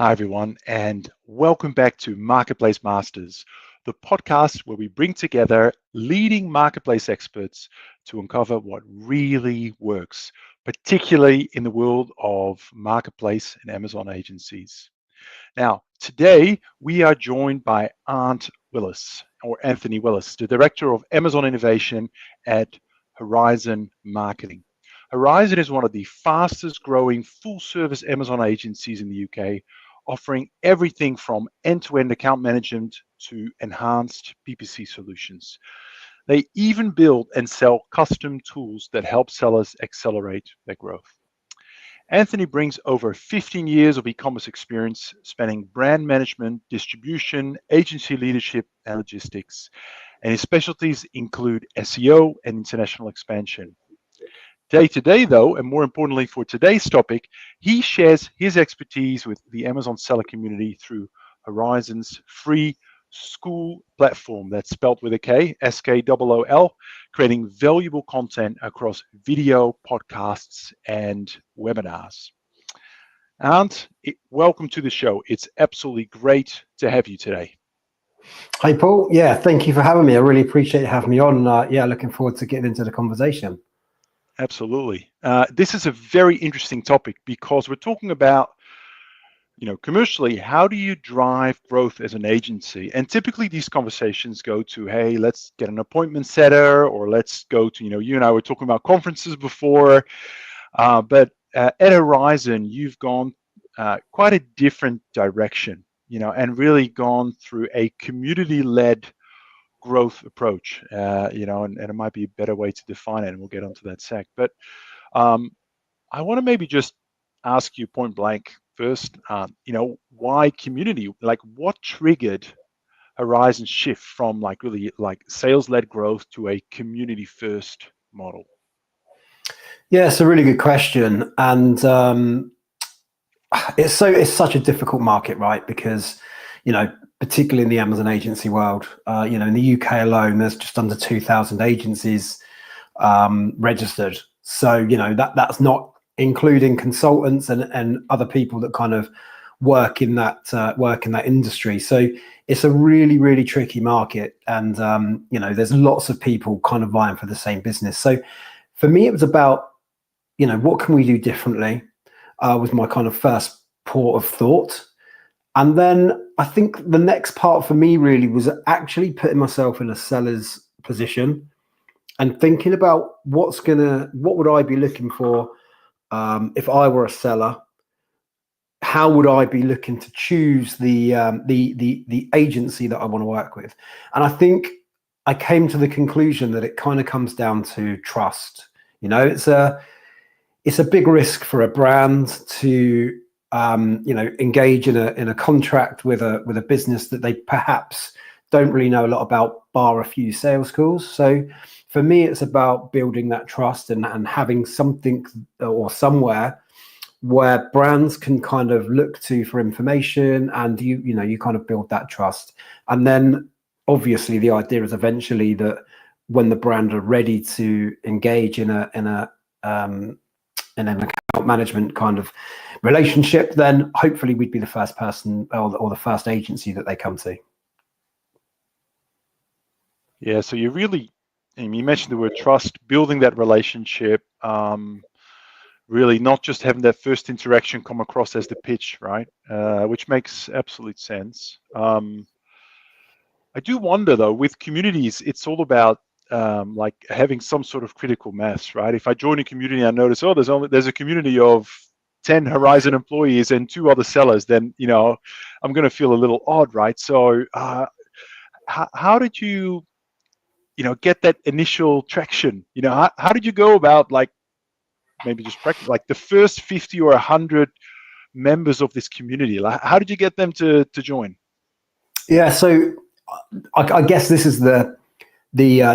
Hi, everyone, and welcome back to Marketplace Masters, the podcast where we bring together leading marketplace experts to uncover what really works, particularly in the world of marketplace and Amazon agencies. Now, today we are joined by Anthony Willis, the Director of Amazon Innovation at Horison Marketing. Horison is one of the fastest growing full service Amazon agencies in the UK, offering everything from end-to-end account management to enhanced PPC solutions. They even build and sell custom tools that help sellers accelerate their growth. Anthony brings over 15 years of e-commerce experience spanning brand management, distribution, agency leadership, and logistics. And his specialties include SEO and international expansion. Day to day, though, and more importantly for today's topic, he shares his expertise with the Amazon seller community through Horison's free school platform, that's spelled with a K, SKOOL, creating valuable content across video, podcasts, and webinars. And welcome to the show. It's absolutely great to have you today. Hi, Paul. Yeah, thank you for having me. I really appreciate you having me on. Looking forward to getting into the conversation. Absolutely. This is a very interesting topic because we're talking about, commercially, how do you drive growth as an agency? And typically these conversations go to, hey, let's get an appointment setter, or let's go to, you and I were talking about conferences before, but at Horison, you've gone quite a different direction, and really gone through a community-led growth approach, and it might be a better way to define it, and we'll get onto that sec. But I want to maybe just ask you point blank first, why community? Like, what triggered Horison's shift from really sales-led growth to a community-first model? Yeah, it's a really good question, and it's such a difficult market, right? Because particularly in the Amazon agency world, in the UK alone, there's just under 2,000 agencies registered. So that's not including consultants and other people that kind of work in that industry. So it's a really, really tricky market, and there's lots of people kind of vying for the same business. So for me, it was about what can we do differently was my kind of first port of thought. And then I think the next part for me really was actually putting myself in a seller's position and thinking about what would I be looking for if I were a seller? How would I be looking to choose the agency that I want to work with? And I think I came to the conclusion that it kind of comes down to trust. It's a big risk for a brand to engage in a contract with a business that they perhaps don't really know a lot about, bar a few sales calls. So for me, it's about building that trust and having something or somewhere where brands can kind of look to for information, and you kind of build that trust. And then obviously the idea is eventually that when the brand are ready to engage in an account management kind of relationship, then hopefully we'd be the first person or the first agency that they come to. Yeah, so you mentioned the word trust, building that relationship, really not just having that first interaction come across as the pitch, right? Which makes absolute sense. I do wonder though, with communities, it's all about having some sort of critical mass, right? If I join a community, I notice, there's a community of 10 Horison employees and 2 other sellers, then I'm going to feel a little odd, right? So how did you get that initial traction? How did you go about maybe just practice the first 50 or 100 members of this community? How did you get them to join? Yeah, so I guess this is the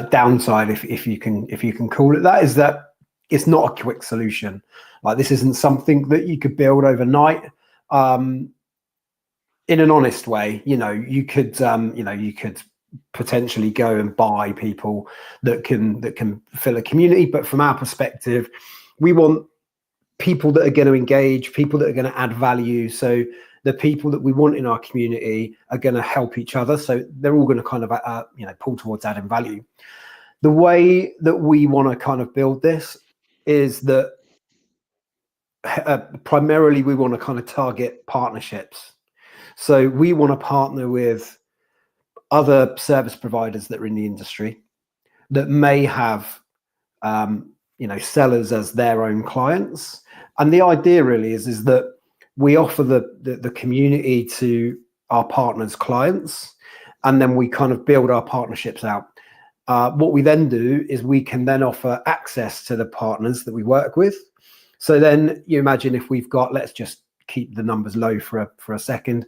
downside, if you can call it that, is that it's not a quick solution. This isn't something that you could build overnight. In an honest way, you could potentially go and buy people that can fill a community, but from our perspective, we want people that are going to engage, people that are going to add value. So the people that we want in our community are going to help each other. So they're all going to kind of, pull towards adding value. The way that we want to kind of build this is that primarily we want to kind of target partnerships. So we want to partner with other service providers that are in the industry that may have, sellers as their own clients. And the idea really is that we offer the community to our partners' clients, and then we kind of build our partnerships out. What we then do is we can then offer access to the partners that we work with. So then you imagine if we've got, let's just keep the numbers low for a second.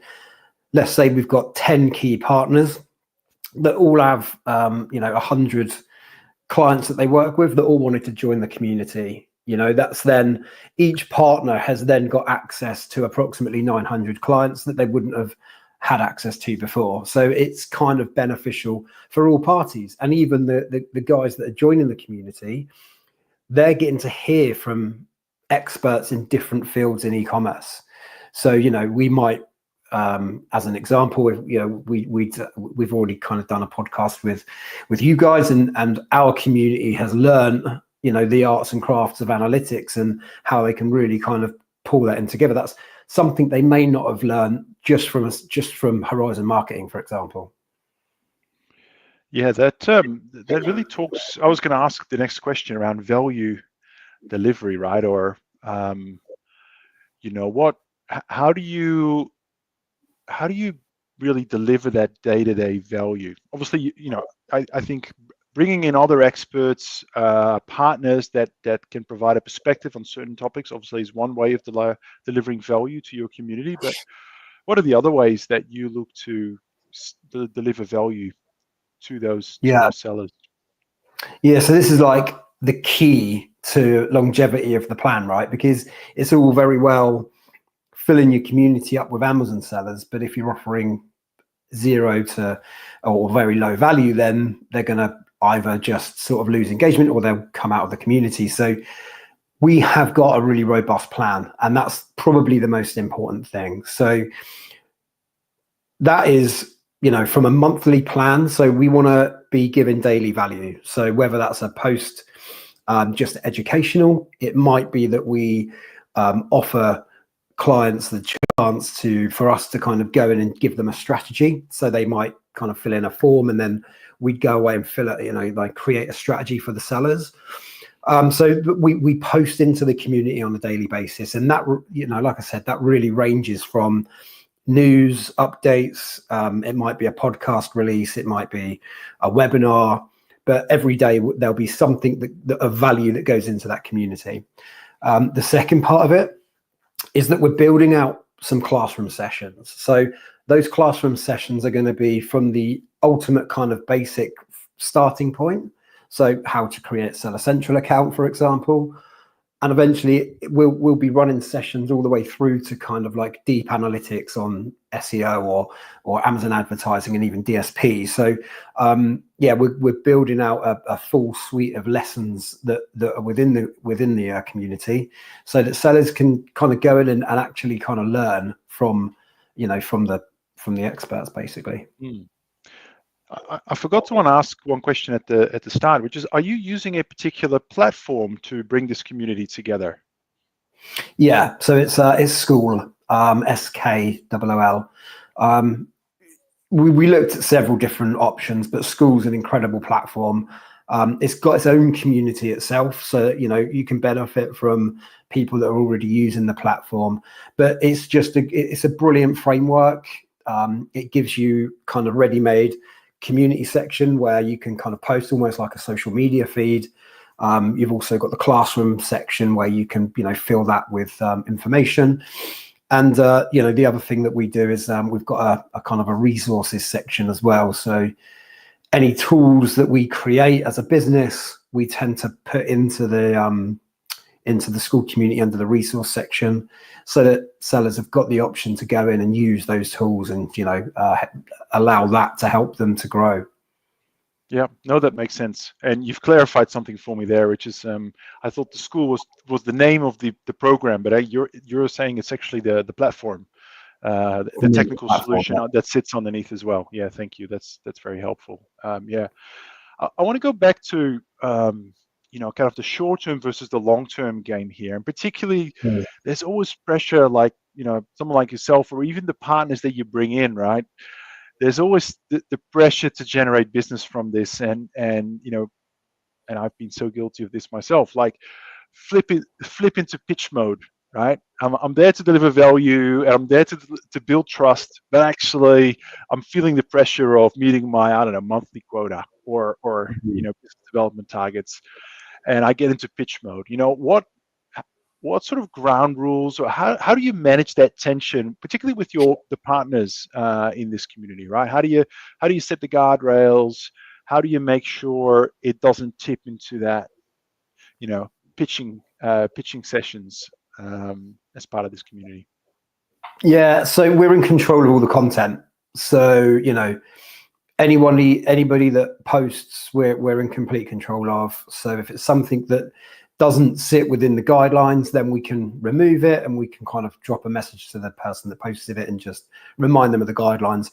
Let's say we've got 10 key partners that all have, 100 clients that they work with that all wanted to join the community. That's then each partner has then got access to approximately 900 clients that they wouldn't have had access to before. So it's kind of beneficial for all parties. And even the guys that are joining the community, they're getting to hear from experts in different fields in e-commerce. So, we might, as an example, we've already kind of done a podcast with you guys, and our community has learned, the arts and crafts of analytics and how they can really kind of pull that in together. That's something they may not have learned just from Horison marketing, for example. Yeah, that really talks. I was going to ask the next question around value delivery, right? Or how do you really deliver that day-to-day value? Obviously, I think bringing in other experts, partners that can provide a perspective on certain topics, obviously is one way of delivering value to your community. But what are the other ways that you look to deliver value to those sellers? Yeah, so this is like the key to longevity of the plan, right? Because it's all very well filling your community up with Amazon sellers, but if you're offering zero to or very low value, then they're going to either just sort of lose engagement or they'll come out of the community. So we have got a really robust plan, and that's probably the most important thing. So that is, from a monthly plan. So we want to be giving daily value. So whether that's a post just educational, it might be that we offer clients the chance for us to kind of go in and give them a strategy. So they might kind of fill in a form, and then we'd go away and fill it, like create a strategy for the sellers. So we post into the community on a daily basis, and that, like I said, that really ranges from news updates. It might be a podcast release, it might be a webinar, but every day there'll be something that of value that goes into that community. The second part of it is that we're building out some classroom sessions. So those classroom sessions are going to be from the ultimate kind of basic starting point. So how to create a Seller Central account, for example. And eventually we'll be running sessions all the way through to kind of like deep analytics on SEO or Amazon advertising and even DSP. So we're building out a full suite of lessons that are within the community, so that sellers can kind of go in and actually kind of learn from the experts, basically. I forgot to ask one question at the start, which is, are you using a particular platform to bring this community together? Yeah, so it's Skool, SKOOL. We looked at several different options, but Skool's an incredible platform. It's got its own community itself, so you can benefit from people that are already using the platform. But it's it's a brilliant framework. It gives you kind of ready-made community section where you can kind of post almost like a social media feed. You've also got the classroom section where you can fill that with information. And the other thing that we do is we've got a kind of a resources section as well. So any tools that we create as a business, we tend to put into the Skool community under the resource section, so that sellers have got the option to go in and use those tools and allow that to help them to grow. Yeah, no, that makes sense. And you've clarified something for me there, which is I thought the Skool was the name of the program, but you're saying it's actually the platform. the technical Platform, solution that sits underneath as well. Yeah, thank you. That's very helpful. Yeah, I want to go back to kind of the short-term versus the long-term game here, and particularly yeah. there's always pressure, like someone like yourself or even the partners that you bring in, right? There's always the pressure to generate business from this, and I've been so guilty of this myself. Like flip into pitch mode, right? I'm there to deliver value and I'm there to build trust, but actually I'm feeling the pressure of meeting my, I don't know, monthly quota or Mhm. business development targets, and I get into pitch mode. What sort of ground rules, or how do you manage that tension, particularly with the partners in this community, right? How do you set the guardrails? How do you make sure it doesn't tip into that, pitching sessions as part of this community? Yeah, so we're in control of all the content. So, anybody that posts, we're in complete control of. So if it's something that doesn't sit within the guidelines, then we can remove it and we can kind of drop a message to the person that posted it and just remind them of the guidelines.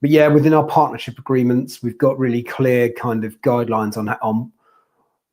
But yeah, within our partnership agreements, we've got really clear kind of guidelines on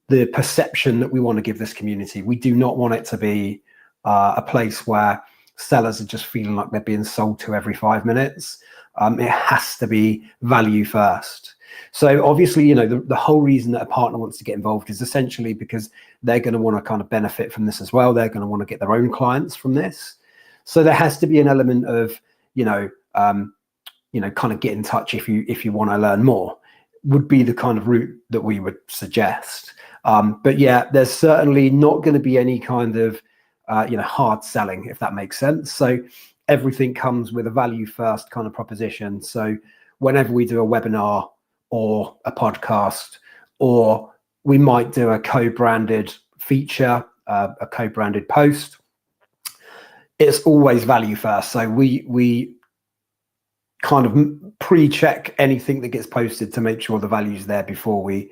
the perception that we want to give this community. We do not want it to be a place where sellers are just feeling like they're being sold to every 5 minutes. It has to be value first. So obviously, the whole reason that a partner wants to get involved is essentially because they're going to want to kind of benefit from this as well. They're going to want to get their own clients from this. So there has to be an element of, kind of get in touch if you want to learn more, would be the kind of route that we would suggest. But yeah, there's certainly not going to be any kind of hard selling, if that makes sense. So everything comes with a value first kind of proposition. So whenever we do a webinar or a podcast, or we might do a co-branded feature, a co-branded post, it's always value first. So we kind of pre-check anything that gets posted to make sure the value's there before we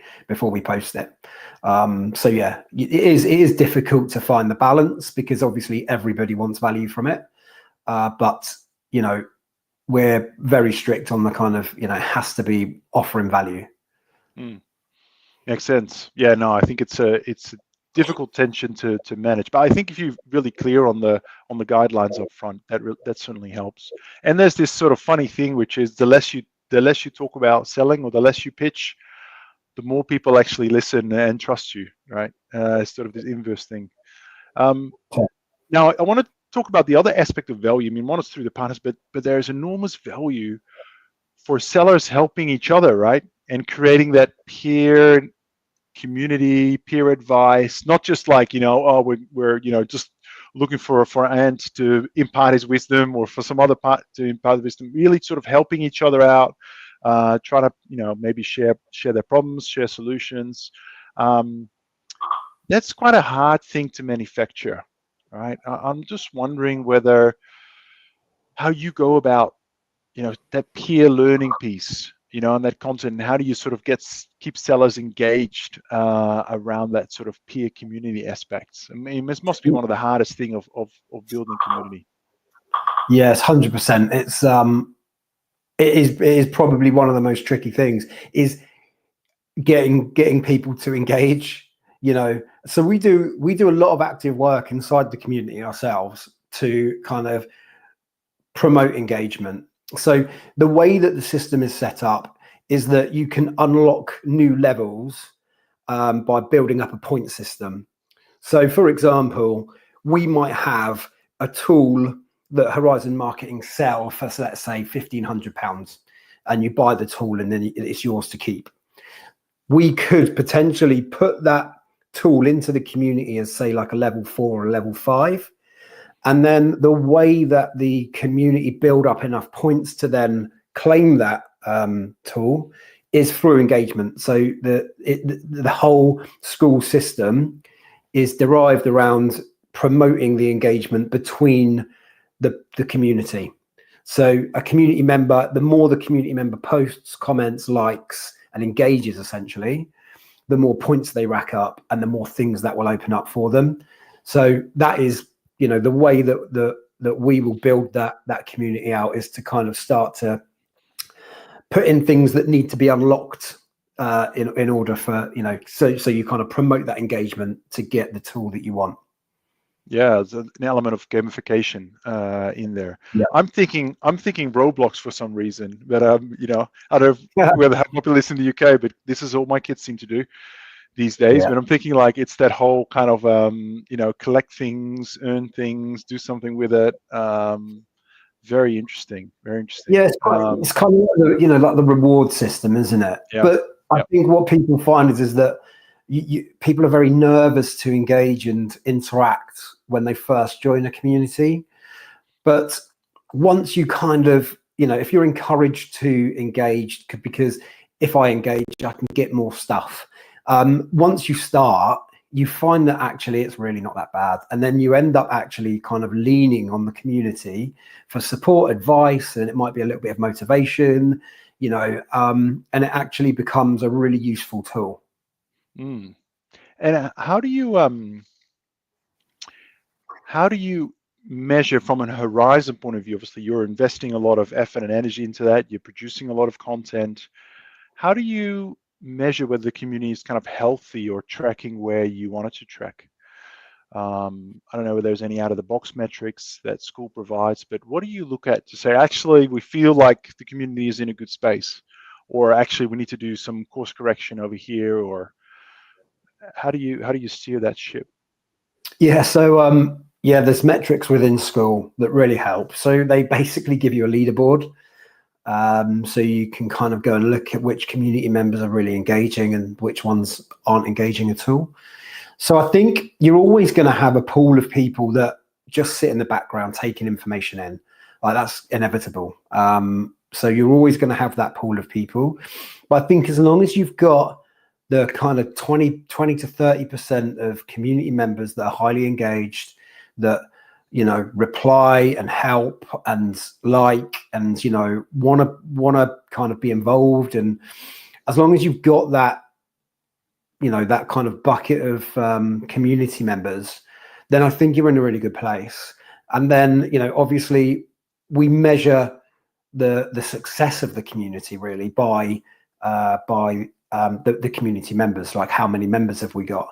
post it. So yeah, it is difficult to find the balance because obviously everybody wants value from it, but we're very strict on the kind of it has to be offering value. Makes sense. Yeah, no, I think it's a difficult tension to manage, but I think if you're really clear on the guidelines up front, that certainly helps. And there's this sort of funny thing, which is the less you talk about selling or the less you pitch, the more people actually listen and trust you, right? Sort of this inverse thing. Now I want to talk about the other aspect of value. I mean, one is through the partners, but there is enormous value for sellers helping each other, right? And creating that peer community, peer advice, not just like, we're just looking for Ant to impart his wisdom or for some other part to impart wisdom, really sort of helping each other out, try to, maybe share their problems, share solutions. That's quite a hard thing to manufacture, right? I'm just wondering how you go about, that peer learning piece, and that content, and how do you sort of keep sellers engaged around that sort of peer community aspects? I mean, this must be one of the hardest thing of building community. Yes, 100%. It is probably one of the most tricky things is getting people to engage. So we do a lot of active work inside the community ourselves to kind of promote engagement. So the way that the system is set up is that you can unlock new levels by building up a point system. So for example, we might have a tool that Horison Marketing sell for, let's say, £1,500, and you buy the tool and then it's yours to keep. We could potentially put that tool into the community as, say, like a level 4 or a level 5. And then the way that the community build up enough points to then claim that tool is through engagement. So the whole school system is derived around promoting the engagement between the community. So a community member, the more the community member posts, comments, likes, and engages, essentially, the more points they rack up and the more things that will open up for them. So that is, the way that that we will build that community out is to kind of start to put in things that need to be unlocked in order for, so you kind of promote that engagement to get the tool that you want. Yeah, there's an element of gamification in there. Yeah. I'm thinking Roblox for some reason, but I don't know whether how popular it is in the UK, but this is all my kids seem to do these days. Yeah. But I'm thinking like it's that whole kind of collect things, earn things, do something with it. Very interesting. Very interesting. Yeah, it's kind of like the reward system, isn't it? Yeah, but I yeah. think what people find is that people are very nervous to engage and interact when they first join a community. But once you kind of, if you're encouraged to engage, because if I engage, I can get more stuff. Once you start, you find that actually it's really not that bad. And then you end up actually kind of leaning on the community for support, advice, and it might be a little bit of motivation, and it actually becomes a really useful tool. Mm. And how do you measure from an Horison point of view? Obviously, you're investing a lot of effort and energy into that. You're producing a lot of content. How do you measure whether the community is kind of healthy or tracking where you want it to track? I don't know whether there's any out-of-the-box metrics that school provides, but what do you look at to say, actually, we feel like the community is in a good space, or actually we need to do some course correction over here, or how do you steer that ship? Yeah, so there's metrics within school that really help. So they basically give you a leaderboard. So you can kind of go and look at which community members are really engaging and which ones aren't engaging at all. So I think you're always going to have a pool of people that just sit in the background taking information in. Like, that's inevitable. So you're always going to have that pool of people. But I think as long as you've got the kind of 20 to 30% of community members that are highly engaged, that reply and help and like and want to kind of be involved, and as long as you've got that that kind of bucket of community members, then I think you're in a really good place. And then obviously we measure the success of the community really by the community members. Like, how many members have we got?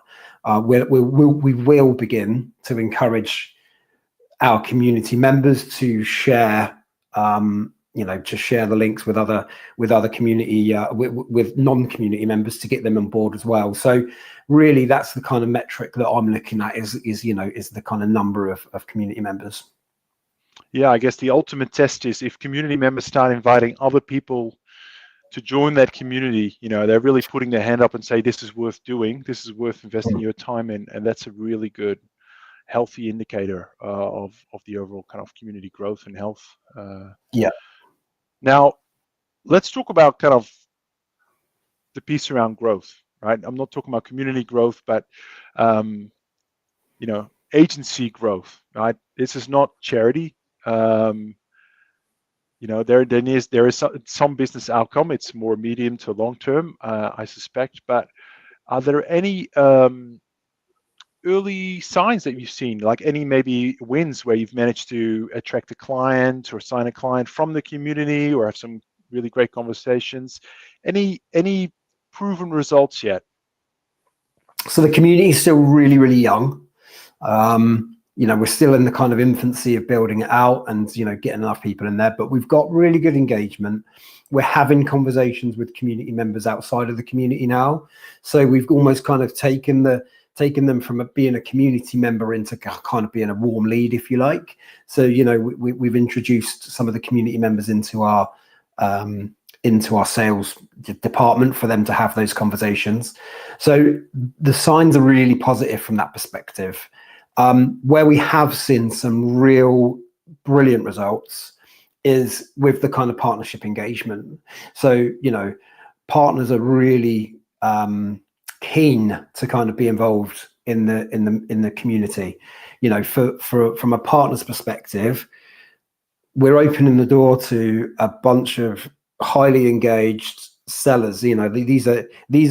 We will begin to encourage our community members to share, to share the links with other community, with non-community members, to get them on board as well. So really, that's the kind of metric that I'm looking at is the kind of number of community members. Yeah, I guess the ultimate test is if community members start inviting other people to join that community, they're really putting their hand up and say, this is worth doing, this is worth investing your time in, and that's a really good, healthy indicator of the overall kind of community growth and health. Yeah. Now, let's talk about kind of the piece around growth, right? I'm not talking about community growth, but agency growth, right? This is not charity. There is some business outcome. It's more medium to long term, I suspect. But are there any early signs that you've seen, like any maybe wins where you've managed to attract a client or sign a client from the community, or have some really great conversations? Any proven results yet? So the community is still really, really young. We're still in the kind of infancy of building it out and getting enough people in there, but we've got really good engagement. We're having conversations with community members outside of the community now, so we've almost kind of taken them from being a community member into kind of being a warm lead, if you like. So we've introduced some of the community members into our sales department for them to have those conversations. So the signs are really positive from that perspective. Where we have seen some real brilliant results is with the kind of partnership engagement. So partners are really keen to kind of be involved in the community. From a partner's perspective, we're opening the door to a bunch of highly engaged sellers. These are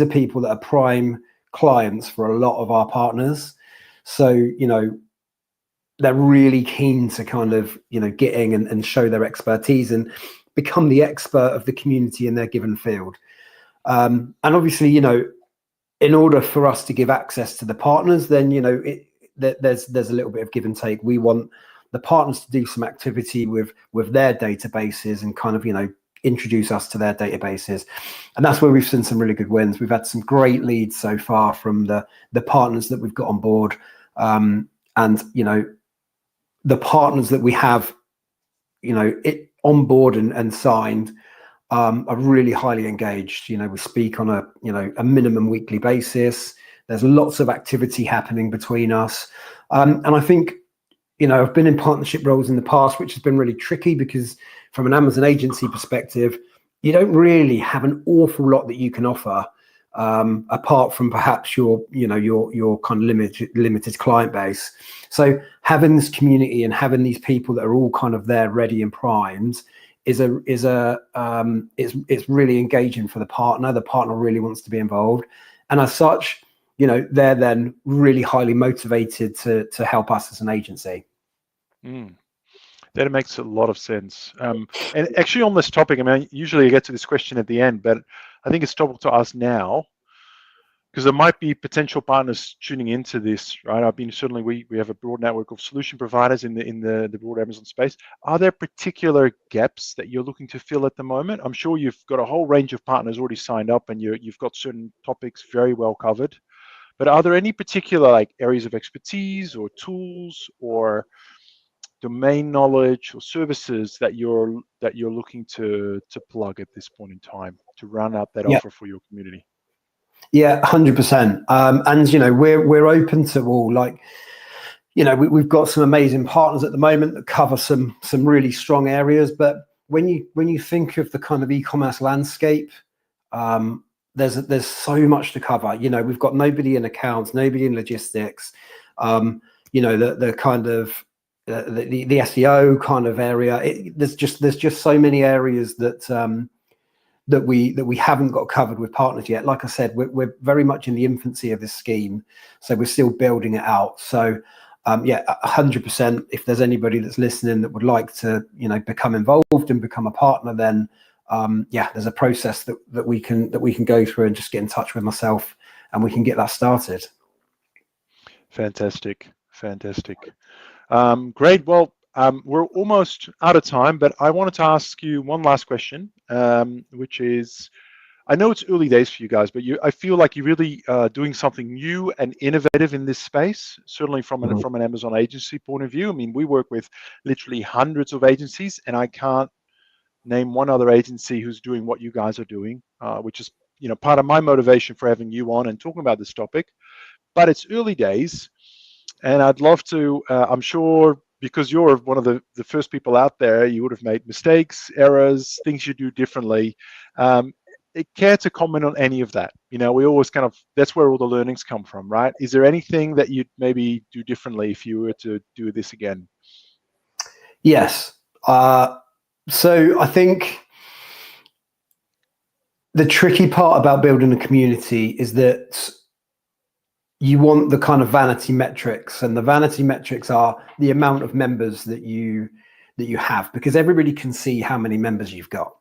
people that are prime clients for a lot of our partners. So they're really keen to kind of, get in and show their expertise and become the expert of the community in their given field. And obviously, in order for us to give access to the partners, then, there's a little bit of give and take. We want the partners to do some activity with their databases and kind of, introduce us to their databases. And that's where we've seen some really good wins. We've had some great leads so far from the partners that we've got on board. And, the partners that we have, on board and signed, are really highly engaged. We speak on a minimum weekly basis. There's lots of activity happening between us. And I think, I've been in partnership roles in the past, which has been really tricky because from an Amazon agency perspective, you don't really have an awful lot that you can offer, apart from perhaps your kind of limited client base. So having this community and having these people that are all kind of there, ready and primed, it's really engaging for the partner. The partner really wants to be involved, and as such, they're then really highly motivated to help us as an agency. That makes a lot of sense. And actually on this topic, I mean, usually I get to this question at the end, but I think it's topical to ask now because there might be potential partners tuning into this, right? We have a broad network of solution providers in the broad Amazon space. Are there particular gaps that you're looking to fill at the moment? I'm sure you've got a whole range of partners already signed up and you've got certain topics very well covered. But are there any particular areas of expertise or tools or domain knowledge or services that you're looking to plug at this point in time to round out that offer for your community? Yeah, 100%. And we're open to all. We've got some amazing partners at the moment that cover some really strong areas. But when you think of the kind of e-commerce landscape, there's so much to cover. We've got nobody in accounts, nobody in logistics. The kind of the SEO kind of area. There's just so many areas that we haven't got covered with partners yet. Like I said, we're very much in the infancy of this scheme, so we're still building it out. So 100%. If there's anybody that's listening that would like to become involved and become a partner, then there's a process that we can go through and just get in touch with myself and we can get that started. Fantastic. Great. Well, we're almost out of time, but I wanted to ask you one last question, which is, I know it's early days for you guys, but I feel like you're really doing something new and innovative in this space, certainly from an Amazon agency point of view. I mean, we work with literally hundreds of agencies, and I can't name one other agency who's doing what you guys are doing, which is part of my motivation for having you on and talking about this topic. But it's early days, and I'd love to, I'm sure, because you're one of the first people out there, you would have made mistakes, errors, things you do differently. Care to comment on any of that? We always that's where all the learnings come from, right? Is there anything that you'd maybe do differently if you were to do this again? Yes. So I think the tricky part about building a community is that you want the kind of vanity metrics, and the vanity metrics are the amount of members that you have, because everybody can see how many members you've got.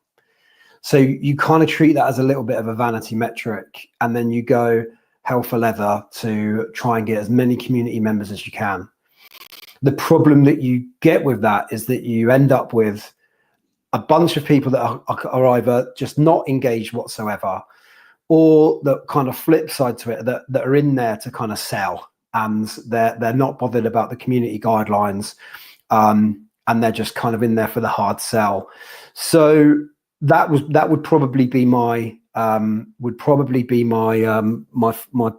So you kind of treat that as a little bit of a vanity metric, and then you go hell for leather to try and get as many community members as you can. The problem that you get with that is that you end up with a bunch of people that are either just not engaged whatsoever, or the kind of flip side to it, that are in there to kind of sell, and they're not bothered about the community guidelines, and they're just kind of in there for the hard sell. So that would probably be my my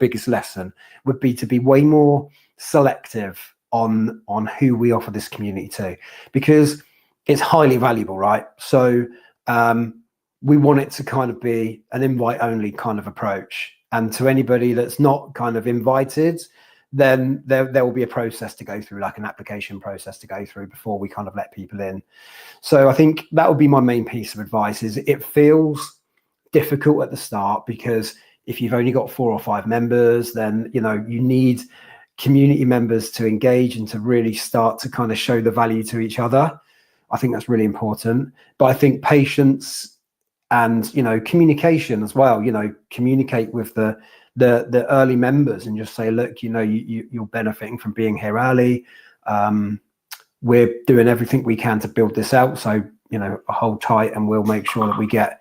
biggest lesson, would be to be way more selective on who we offer this community to, because it's highly valuable, right? So we want it to kind of be an invite only kind of approach, and to anybody that's not kind of invited, then there will be a process to go through, like an application process to go through before we kind of let people in. So I think that would be my main piece of advice. Is it feels difficult at the start, because if you've only got 4 or 5 members, then you need community members to engage and to really start to kind of show the value to each other. I think that's really important. But I think patience and, you know, communication as well, you know, communicate with the early members and just say, look, you know, you're benefiting from being here early. We're doing everything we can to build this out. So, you know, hold tight and we'll make sure that we get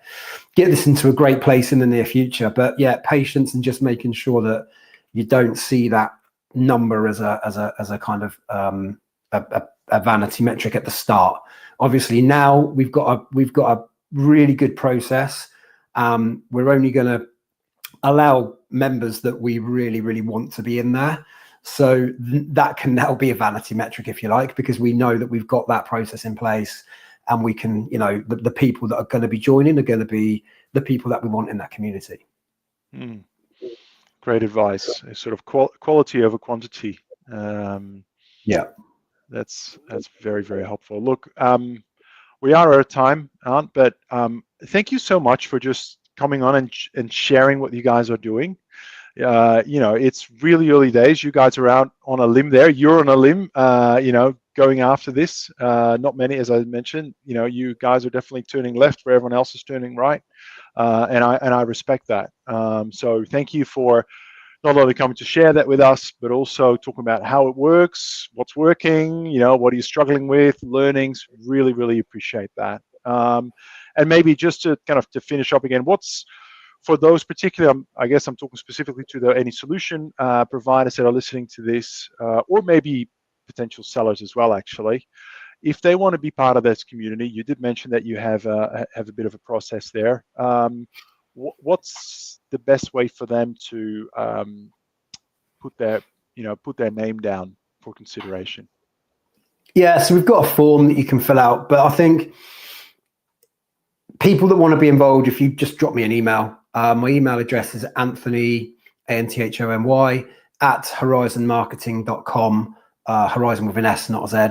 this into a great place in the near future. But yeah, patience and just making sure that you don't see that number as a kind of a vanity metric at the start. Obviously now we've got a really good process. We're only going to allow members that we really want to be in there. So that can now be a vanity metric, if you like, because we know that we've got that process in place, and we can, you know, the people that are going to be joining are going to be the people that we want in that community. Great advice. Sort of quality over quantity. Yeah, that's very helpful. Look, we are out of time, Ant, but thank you so much for just coming on and sharing what you guys are doing. You know, it's really early days. You guys are out on a limb there. You're on a limb, you know, going after this. Not many, as I mentioned, you know, you guys are definitely turning left where everyone else is turning right. And I respect that. So thank you for not only coming to share that with us, but also talking about how it works, what's working, you know, what are you struggling with, learnings. Really appreciate that. And maybe just to kind of to finish up again, what's for those particular, I guess I'm talking specifically to any solution providers that are listening to this, or maybe potential sellers as well, actually. If they want to be part of this community, you did mention that you have a bit of a process there. What's the best way for them to put their name down for consideration? Yeah, so we've got a form that you can fill out, but I think people that want to be involved, if you just drop me an email, my email address is Anthony, ANTHONY, at horisonmarketing.com, Horizon with an S, not a Z.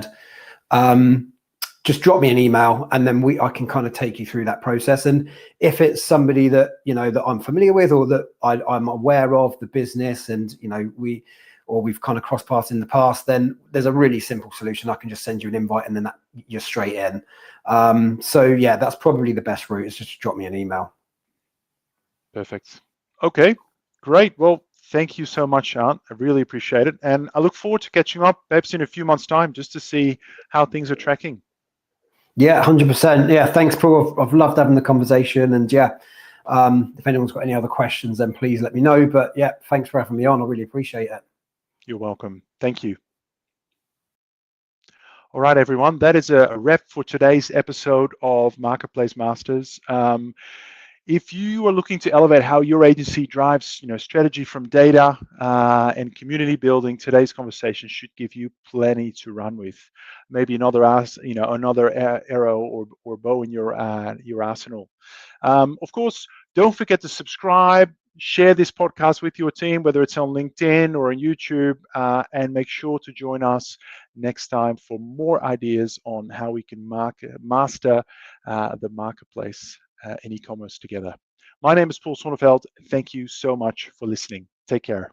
Just drop me an email, and then I can kind of take you through that process. And if it's somebody that, you know, that I'm familiar with, or that I'm aware of the business, and, you know, we've kind of crossed paths in the past, then there's a really simple solution. I can just send you an invite, and then you're straight in. So yeah, that's probably the best route, is just drop me an email. Perfect. Okay, great. Well, thank you so much, Ant. I really appreciate it. And I look forward to catching up perhaps in a few months' time, just to see how things are tracking. Yeah, 100%. Yeah, thanks, Paul. I've loved having the conversation. And yeah, if anyone's got any other questions, then please let me know. But yeah, thanks for having me on. I really appreciate it. You're welcome. Thank you. All right, everyone. That is a wrap for today's episode of Marketplace Masters. If you are looking to elevate how your agency drives, you know, strategy from data and community building, today's conversation should give you plenty to run with. Maybe another arrow or bow in your arsenal. Of course, don't forget to subscribe, share this podcast with your team, whether it's on LinkedIn or on YouTube, and make sure to join us next time for more ideas on how we can master the marketplace in e-commerce together. My name is Paul Sonneveld. Thank you so much for listening. Take care.